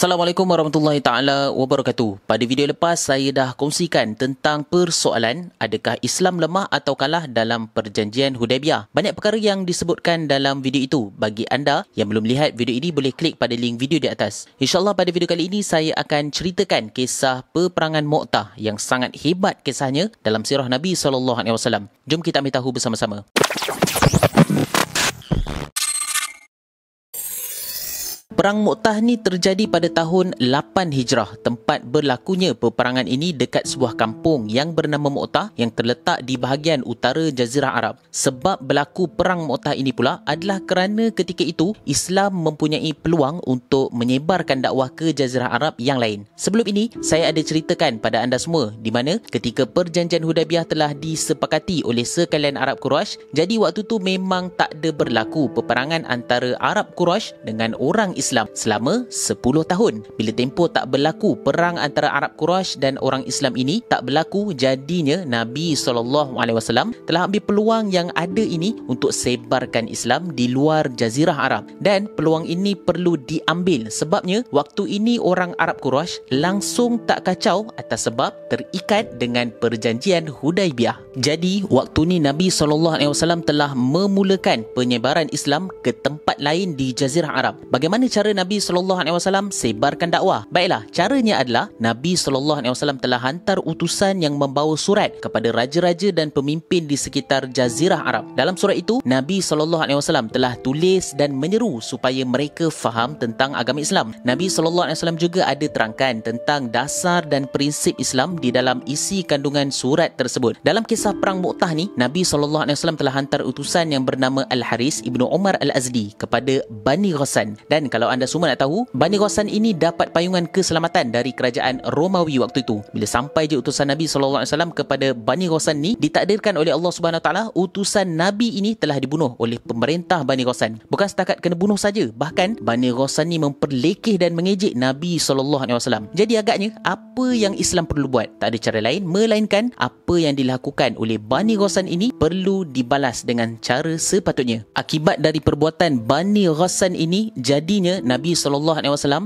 Assalamualaikum warahmatullahi taala wabarakatuh. Pada video lepas saya dah kongsikan tentang persoalan adakah Islam lemah atau kalah dalam perjanjian Hudaibiyah. Banyak perkara yang disebutkan dalam video itu. Bagi anda yang belum lihat video ini boleh klik pada link video di atas. InsyaAllah pada video kali ini saya akan ceritakan kisah peperangan Mu'tah yang sangat hebat kisahnya dalam sirah Nabi SAW. Jom kita ambil tahu bersama-sama. Perang Mu'tah ni terjadi pada tahun 8 Hijrah. Tempat berlakunya peperangan ini dekat sebuah kampung yang bernama Mu'tah yang terletak di bahagian utara Jazirah Arab. Sebab berlaku perang Mu'tah ini pula adalah kerana ketika itu Islam mempunyai peluang untuk menyebarkan dakwah ke Jazirah Arab yang lain. Sebelum ini saya ada ceritakan pada anda semua di mana ketika perjanjian Hudaibiyah telah disepakati oleh sekalian Arab Quraisy, jadi waktu tu memang tak ada berlaku peperangan antara Arab Quraisy dengan orang Islam selama 10 tahun. Bila tempoh tak berlaku perang antara Arab Quraisy dan orang Islam ini tak berlaku, jadinya Nabi SAW telah ambil peluang yang ada ini untuk sebarkan Islam di luar Jazirah Arab. Dan peluang ini perlu diambil sebabnya waktu ini orang Arab Quraisy langsung tak kacau atas sebab terikat dengan perjanjian Hudaibiyah. Jadi waktu ni Nabi SAW telah memulakan penyebaran Islam ke tempat lain di Jazirah Arab. Bagaimana cara Nabi SAW sebarkan dakwah? Baiklah, caranya adalah Nabi SAW telah hantar utusan yang membawa surat kepada raja-raja dan pemimpin di sekitar Jazirah Arab. Dalam surat itu, Nabi SAW telah tulis dan menyeru supaya mereka faham tentang agama Islam. Nabi SAW juga ada terangkan tentang dasar dan prinsip Islam di dalam isi kandungan surat tersebut. Dalam kisah perang Mu'tah ni, Nabi SAW telah hantar utusan yang bernama Al-Haris Ibnu Umar Al-Azdi kepada Bani Ghassan. Dan kalau anda semua nak tahu, Bani Ghassan ini dapat payungan keselamatan dari kerajaan Romawi waktu itu. Bila sampai je utusan Nabi SAW kepada Bani Ghassan ni, ditakdirkan oleh Allah SWT, utusan Nabi ini telah dibunuh oleh pemerintah Bani Ghassan. Bukan setakat kena bunuh saja, bahkan Bani Ghassan ni memperlekeh dan mengejek Nabi SAW. Jadi agaknya, apa yang Islam perlu buat? Tak ada cara lain melainkan apa yang dilakukan oleh Bani Ghassan ini perlu dibalas dengan cara sepatutnya. Akibat dari perbuatan Bani Ghassan ini, jadinya Nabi SAW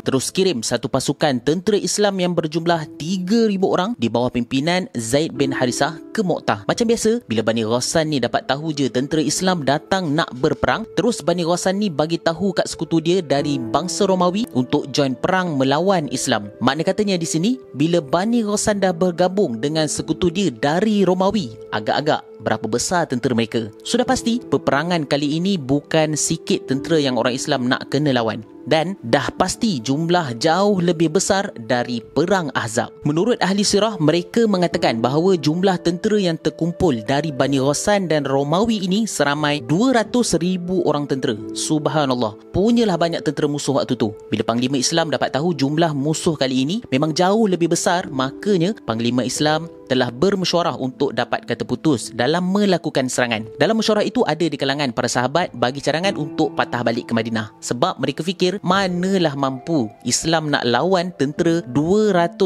terus kirim satu pasukan tentera Islam yang berjumlah 3,000 orang di bawah pimpinan Zaid bin Harisah ke Mu'tah. Macam biasa, bila Bani Ghassan ni dapat tahu je tentera Islam datang nak berperang, terus Bani Ghassan ni bagi tahu kat sekutu dia dari bangsa Romawi untuk join perang melawan Islam. Makna katanya di sini, bila Bani Ghassan dah bergabung dengan sekutu dia dari Romawi, agak-agak berapa besar tentera mereka. Sudah pasti peperangan kali ini bukan sikit tentera yang orang Islam nak kena lawan. Dan dah pasti jumlah jauh lebih besar dari perang Ahzab. Menurut ahli sirah, mereka mengatakan bahawa jumlah tentera yang terkumpul dari Bani Ghassan dan Romawi ini seramai 200,000 orang tentera. Subhanallah, punyalah banyak tentera musuh waktu tu. Bila Panglima Islam dapat tahu jumlah musuh kali ini memang jauh lebih besar, makanya Panglima Islam telah bermesyuarah untuk dapat kata putus dalam melakukan serangan. Dalam mesyuarah itu ada di kalangan para sahabat bagi cadangan untuk patah balik ke Madinah. Sebab mereka fikir manalah mampu Islam nak lawan tentera 200,000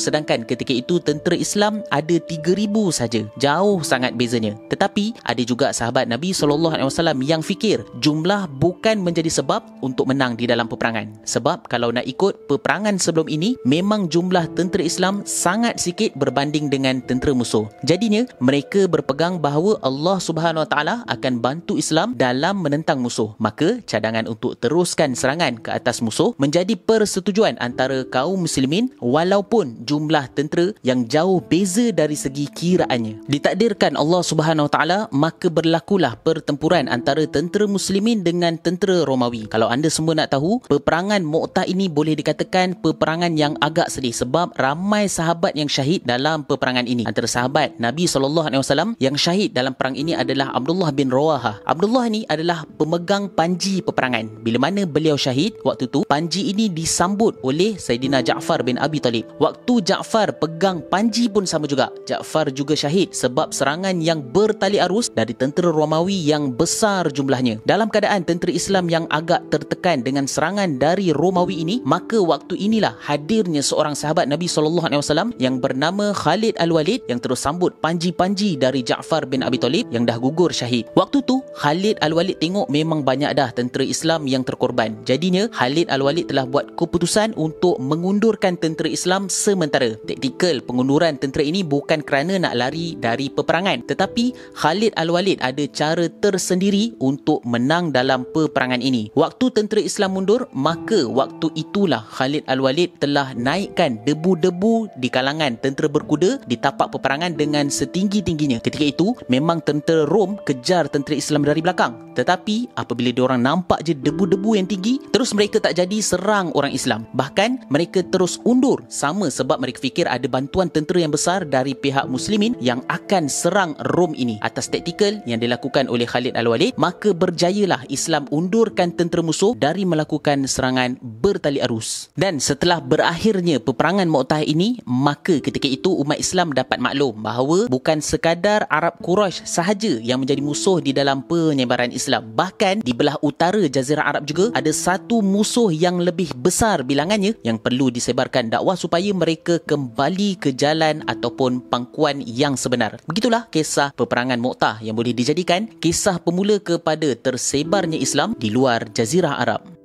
sedangkan ketika itu tentera Islam ada 3,000 saja. Jauh sangat bezanya. Tetapi ada juga sahabat Nabi SAW yang fikir jumlah bukan menjadi sebab untuk menang di dalam peperangan. Sebab kalau nak ikut peperangan sebelum ini, memang jumlah tentera Islam sangat sikit berbanding dengan tentera musuh. Jadinya mereka berpegang bahawa Allah Subhanahu Wa Taala akan bantu Islam dalam menentang musuh. Maka cadangan untuk teruskan serangan ke atas musuh menjadi persetujuan antara kaum muslimin walaupun jumlah tentera yang jauh beza dari segi kiraannya. Ditakdirkan Allah Subhanahu Wa Taala, maka berlakulah pertempuran antara tentera muslimin dengan tentera Romawi. Kalau anda semua nak tahu, peperangan Mu'tah ini boleh dikatakan peperangan yang agak sedih sebab ramai sahabat yang syahid dalam peperangan ini. Antara sahabat Nabi SAW yang syahid dalam perang ini adalah Abdullah bin Rawahah. Abdullah ni adalah pemegang panji peperangan. Bila mana beliau syahid, waktu tu panji ini disambut oleh Saidina Ja'far bin Abi Talib. Waktu Ja'far pegang panji pun sama juga. Ja'far juga syahid sebab serangan yang bertali arus dari tentera Romawi yang besar jumlahnya. Dalam keadaan tentera Islam yang agak tertekan dengan serangan dari Romawi ini, maka waktu inilah hadirnya seorang sahabat Nabi SAW yang bernama Khalid Al-Walid yang terus sambut panji-panji dari Ja'far bin Abi Talib yang dah gugur syahid. Waktu tu Khalid Al-Walid tengok memang banyak dah tentera Islam yang terkorban. Jadi Jadinya Khalid Al-Walid telah buat keputusan untuk mengundurkan tentera Islam sementara. Taktikal pengunduran tentera ini bukan kerana nak lari dari peperangan, tetapi Khalid Al-Walid ada cara tersendiri untuk menang dalam peperangan ini. Waktu tentera Islam mundur, maka waktu itulah Khalid Al-Walid telah naikkan debu-debu di kalangan tentera berkuda di tapak peperangan dengan setinggi-tingginya. Ketika itu memang tentera Rom kejar tentera Islam dari belakang, tetapi apabila diorang nampak je debu-debu yang tinggi, terus mereka tak jadi serang orang Islam. Bahkan mereka terus undur, sama sebab mereka fikir ada bantuan tentera yang besar dari pihak muslimin yang akan serang Rom ini. Atas taktikal yang dilakukan oleh Khalid Al-Walid, maka berjayalah Islam undurkan tentera musuh dari melakukan serangan bertali arus. Dan setelah berakhirnya peperangan Mu'tah ini, maka ketika itu umat Islam dapat maklum bahawa bukan sekadar Arab Quraisy sahaja yang menjadi musuh di dalam penyebaran Islam. Bahkan di belah utara Jazirah Arab juga ada satu musuh yang lebih besar bilangannya yang perlu disebarkan dakwah supaya mereka kembali ke jalan ataupun pangkuan yang sebenar. Begitulah kisah peperangan Mu'tah yang boleh dijadikan kisah pemula kepada tersebarnya Islam di luar Jazirah Arab.